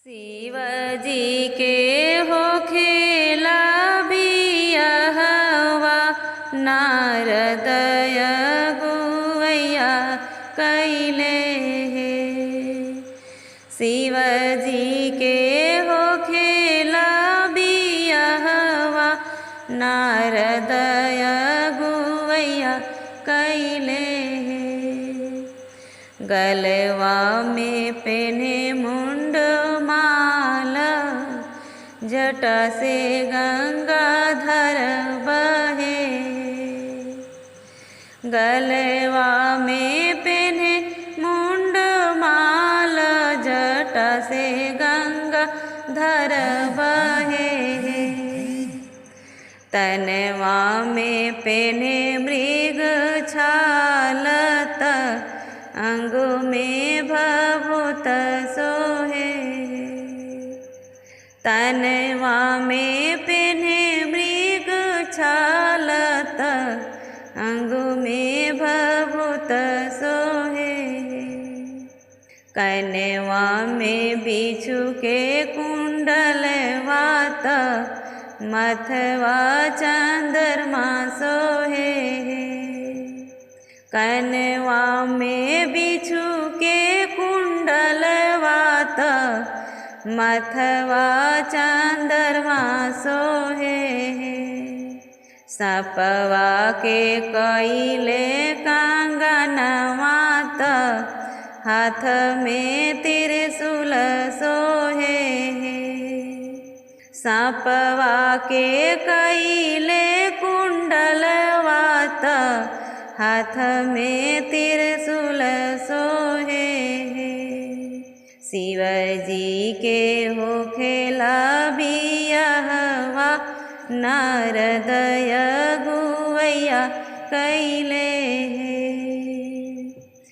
शिवजी के हो खेला बियाहवा नारदय गुवैया कैले हे। शिवजी के हो खेला बियाहवा नारदय गुवैया कैले हे। गलवा में पेने मुंड माला जटा से गंगाधर बहे। गलवा में पेने मुंड माला जटा से गंगाधर बहे। तनवा में पेने मृग छालत अंग में भभूत सोहे। तनवा में पेने मृग छालत अंग में भभूत सोहे। कनवा में बिच्छू के कुंडल वात मथवा चंद्रमा सोहे। कनवा में बिच्छू के कुंडल वात मथवा चंद्रमा सोहे। सपवा के कैले कंगनवात हाथ में त्रिशूल सोहे। सपवा के कैले कुंडल वात हाथ में त्रिशूल सोहे। शिवजी के हो खेला बियाहवा नारदय गुवैया कैले हे।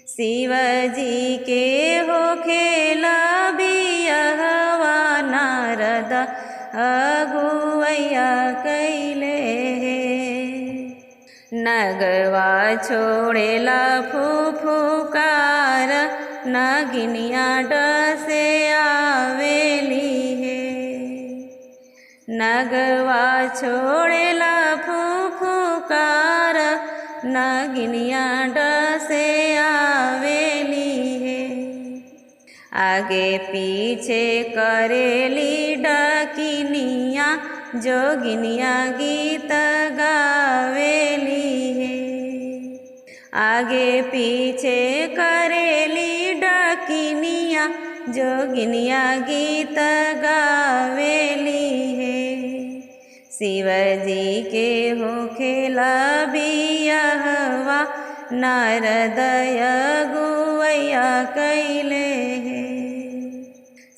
शिवजी के हो खेला बियाहवा नारद गुवैया कैले हे। नगवा छोड़ेला फुफुकार नगिनिया डसे आवेली है। नगवा छोड़ेला फुफुकार नगिनिया डसे आवेली है। आगे पीछे करेली डकिनिया जोगिनिया गीत गावेली है। आगे पीछे करेली डकिनिया जोगिनिया गीत गावेली है। शिवजी के हो खेला बियाहवा नारदय गुवैया कैले है।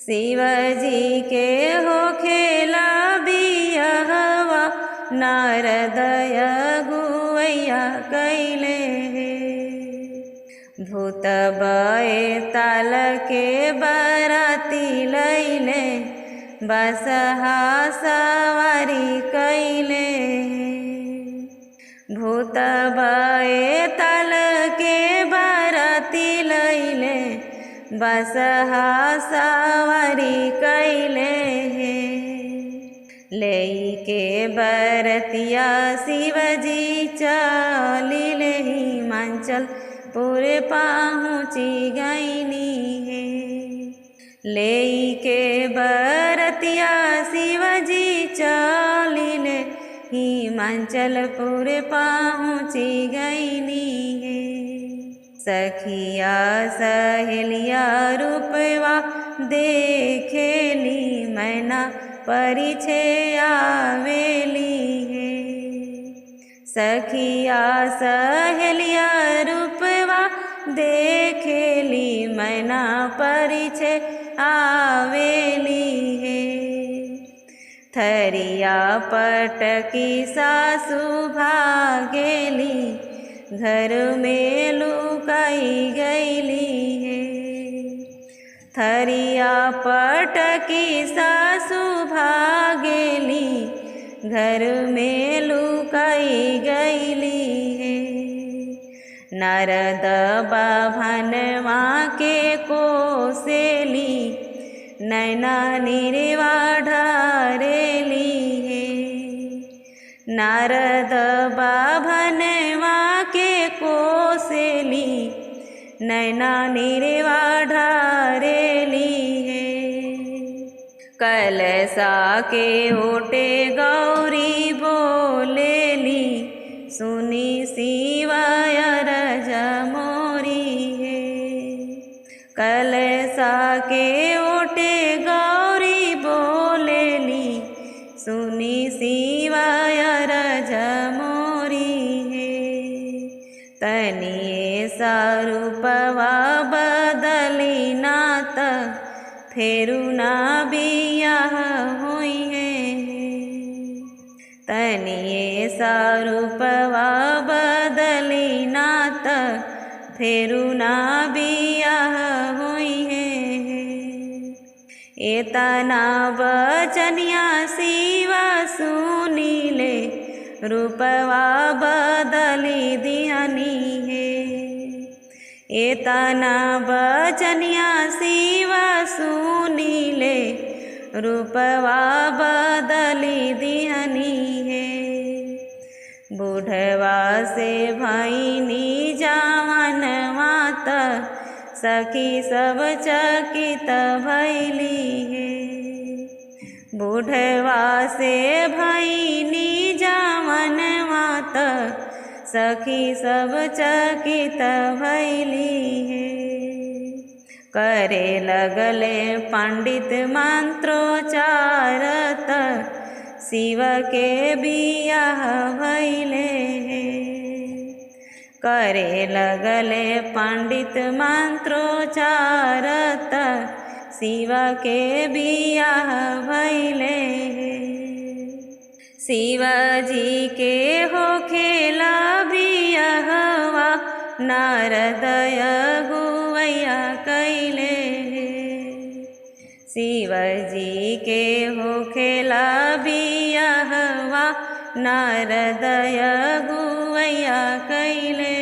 शिवजी के हो खेला बियाहवा नारदय गुवैया कैले है। भूत बए ताल के बराती लैले बसहा सवारी कैले। भूत बए ताल के बराती लैले बसहा सवारी कैले हे। लेके बरतिया शिवजी चलिले हिमांचल पूरे पहुँची गईनी है। लेके बरतिया शिवजी चलिले हिमांचल पूरे पहुँची गईनी है। सखिया सहेलिया रूपवा देखेली मैना परिछे आवेली है। सखिया सहेलिया रूपवा देखेली मैना परिछे आवेली है। थरिया पटकी सासु भागेली घर में लुकाई गईली है। थरिया पटकी सासु भागेली घर में लुकाई गईली है। नारद बाभनवा के कोसेली नैना नीरवा ढारेली है। नारद बाभनवा के कोसेली नैना नीरवा ढारेली है। कलसा के ओटे गौरी बोलेली सुनी शिवाय रज मोरी है। कलसा के ओटे गौरी बोलेली सुनी शिवाय रज मोरी है। तनिए सा रूपवा बदली नात फेरू ना बियाह हुई है। तनिए सा रूपवा बदली नात फेरू ना बियाह हुई है। एतना बचनिया शिवा सुनीले रूपवा बदली दिहनी है। एतना बचनिया शिवा सुनीले रूपवा बदली दिहनी है। बूढ़वा से भैनी जवान मात सखी सब चकित भैली है। बूढ़वा से भैनी जवान मात सखी सब चकित भैली है। करे लगले पंडित मंत्रोच्चारत शिव के बियाह भैले है। करे लगले पंडित मंत्रोच्चारत शिव के बियाह भैले है। शिवजी के हो खेला बियाहवा नारद अगुवैया कैले है। शिवजी के हो खेला बियाहवा नारद अगुवैया कैले